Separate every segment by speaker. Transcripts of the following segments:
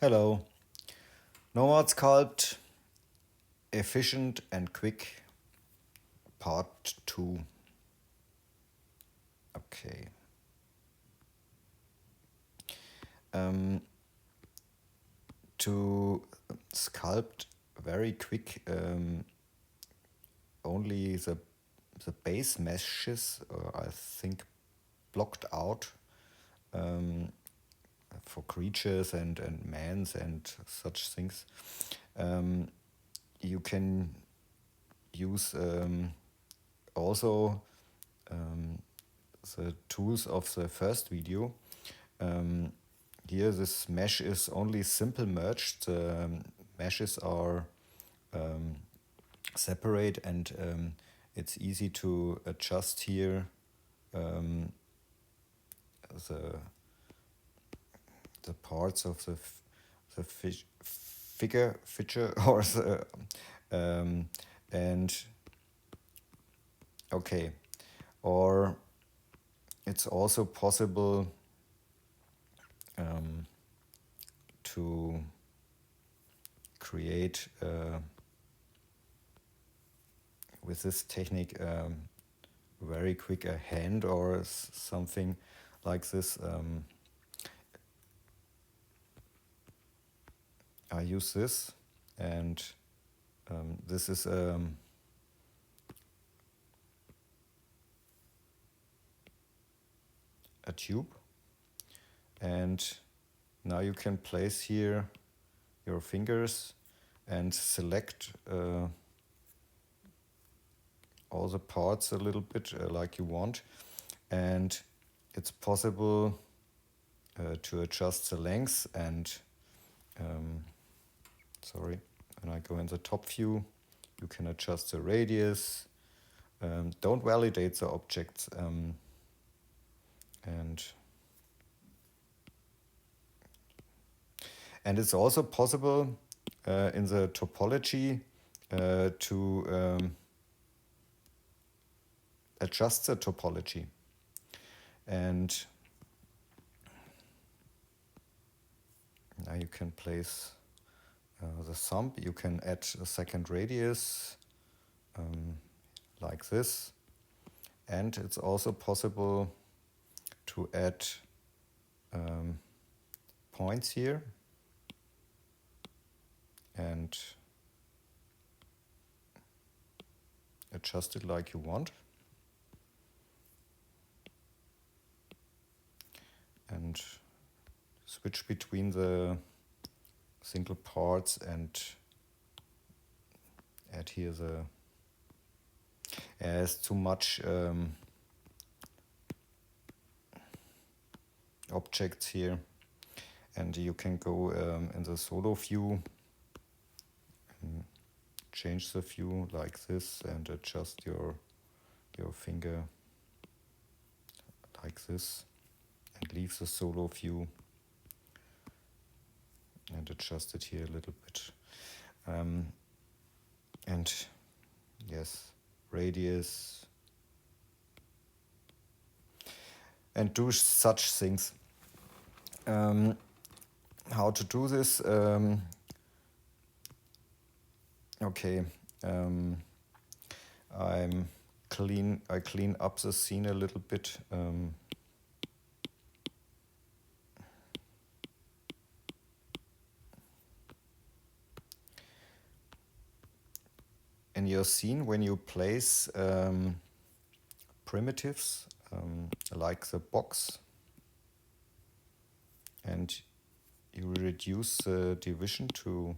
Speaker 1: Hello. Nomad Sculpt, efficient and quick, part 2. Okay. Um, to sculpt very quick, only the base meshes I think blocked out for creatures and mans and such things. You can use also the tools of the first video. Here this mesh is only simple merged. The meshes are separate and it's easy to adjust here the parts of the figure or the and okay, or it's also possible to create with this technique very quick a hand or something like this. I use this, and this is a tube, and now you can place here your fingers and select all the parts a little bit like you want, and it's possible to adjust the length and sorry, when I go in the top view you can adjust the radius. Don't validate the objects and it's also possible in the topology to adjust the topology, and now you can place the thumb. You can add a second radius like this, and it's also possible to add points here and adjust it like you want, and switch between the single parts and add here the there's too much objects here, and you can go in the solo view and change the view like this and adjust your finger like this and leave the solo view and adjust it here a little bit, and yes, radius, and do such things. How to do this? Okay, I clean up the scene a little bit. In your scene, when you place primitives like the box, and you reduce the division to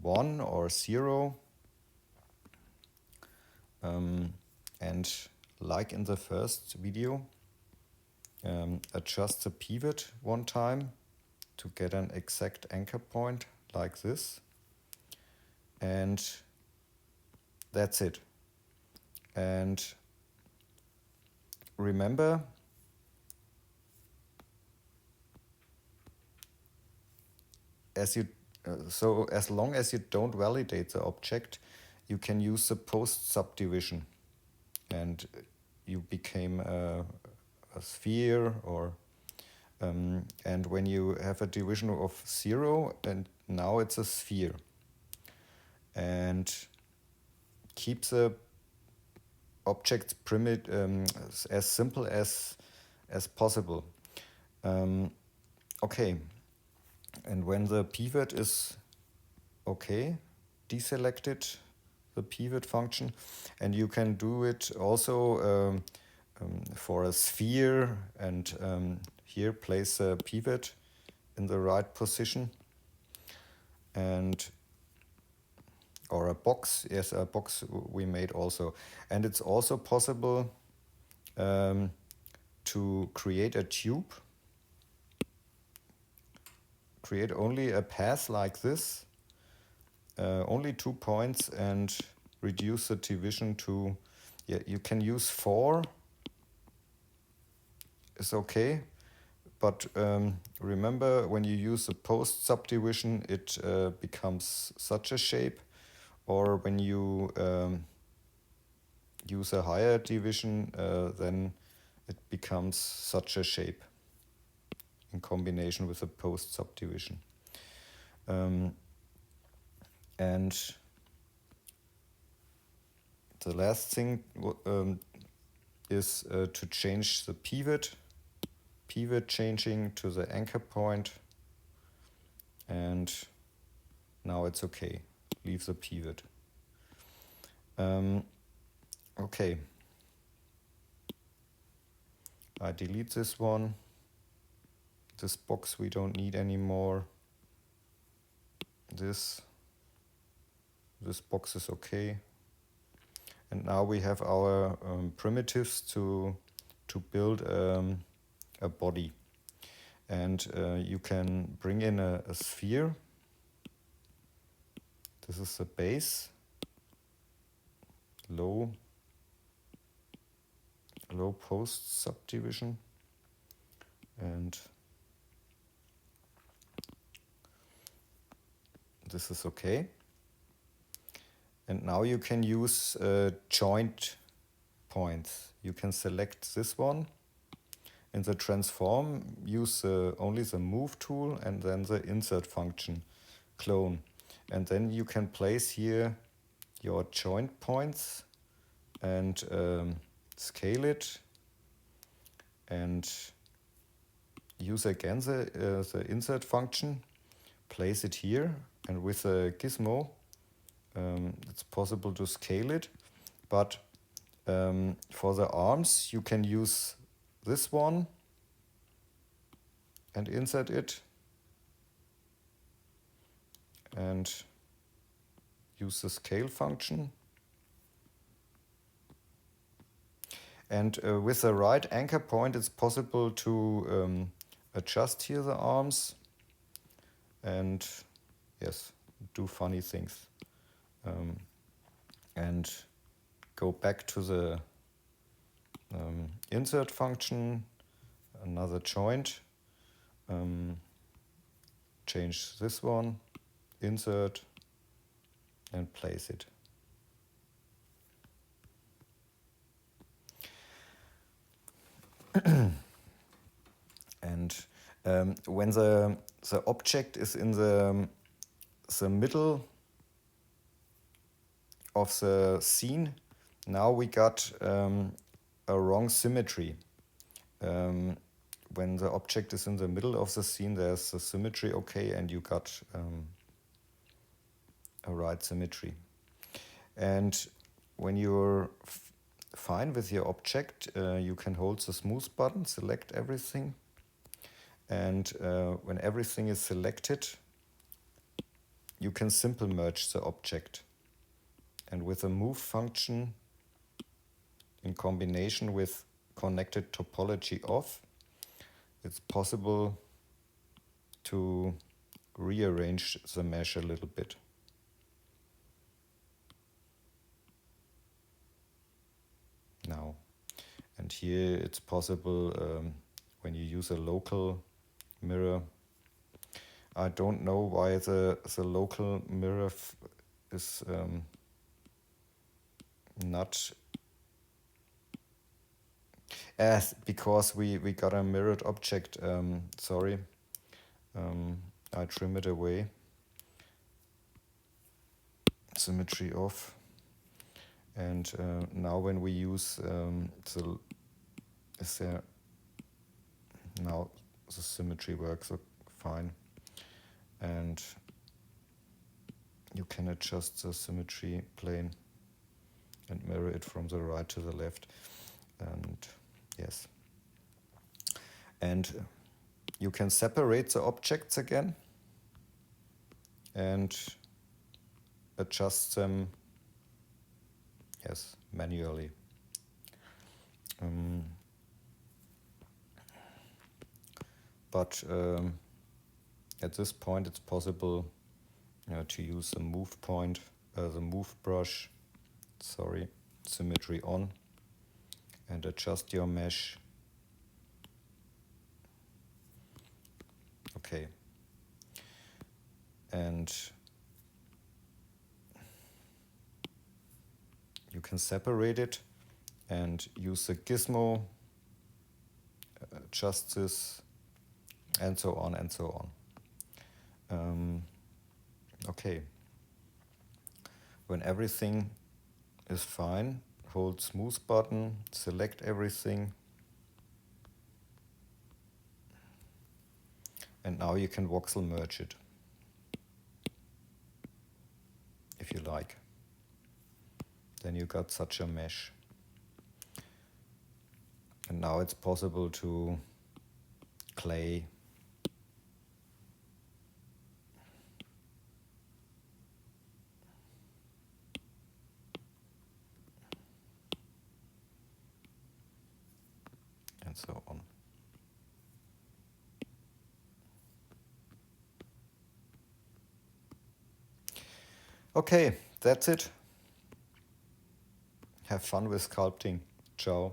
Speaker 1: 1 or 0, and like in the first video, adjust the pivot one time to get an exact anchor point like this, and that's it. And remember, as long as you don't validate the object, you can use the post subdivision, and you became a sphere or And when you have a division of 0, and now it's a sphere. And keep the object's as simple as possible. Okay, and when the pivot is okay, deselected the pivot function, and you can do it also for a sphere, and here place a pivot in the right position, and or a box, yes, a box we made also. And it's also possible to create a tube, create only a path like this, only 2 points, and reduce the division to, yeah, you can use 4, it's okay. But remember, when you use the post subdivision, it becomes such a shape. Or when you use a higher division, then it becomes such a shape in combination with a post subdivision. And the last thing is to change the pivot changing to the anchor point, and now it's okay. Leave the pivot. Okay. I delete this one. This box we don't need anymore. This box is okay. And now we have our primitives to build a body. And you can bring in a sphere. This is the base. Low post subdivision. And this is okay. And now you can use joint points. You can select this one. In the transform, use only the move tool and then the insert function, clone. And then you can place here your joint points and scale it, and use again the insert function, place it here, and with a gizmo it's possible to scale it. But for the arms you can use this one and insert it, and use the scale function. And with the right anchor point it's possible to adjust here the arms and, yes, do funny things. And go back to the insert function, another joint, change this one, insert, and place it. And when the object is in the middle of the scene, now we got a wrong symmetry. When the object is in the middle of the scene, there's a symmetry okay, and you got a right symmetry. And when you're fine with your object, you can hold the smooth button, select everything, and when everything is selected, you can simple merge the object. And with the move function in combination with connected topology off, it's possible to rearrange the mesh a little bit. Now, and here it's possible when you use a local mirror. I don't know why the local mirror is not. Because we got a mirrored object. Sorry. I trim it away. Symmetry off. And now when we use now the symmetry works fine. And you can adjust the symmetry plane and mirror it from the right to the left. And yes. And you can separate the objects again and adjust them, yes, manually. But at this point it's possible to use the move point, the move brush, symmetry on, and adjust your mesh. Okay. And you can separate it and use the gizmo, adjust this, and so on and so on. Okay. When everything is fine, hold smooth button, select everything, and now you can voxel merge it if you like. Then you got such a mesh. And now it's possible to clay. And so on. Okay, that's it. Have fun with sculpting. Ciao.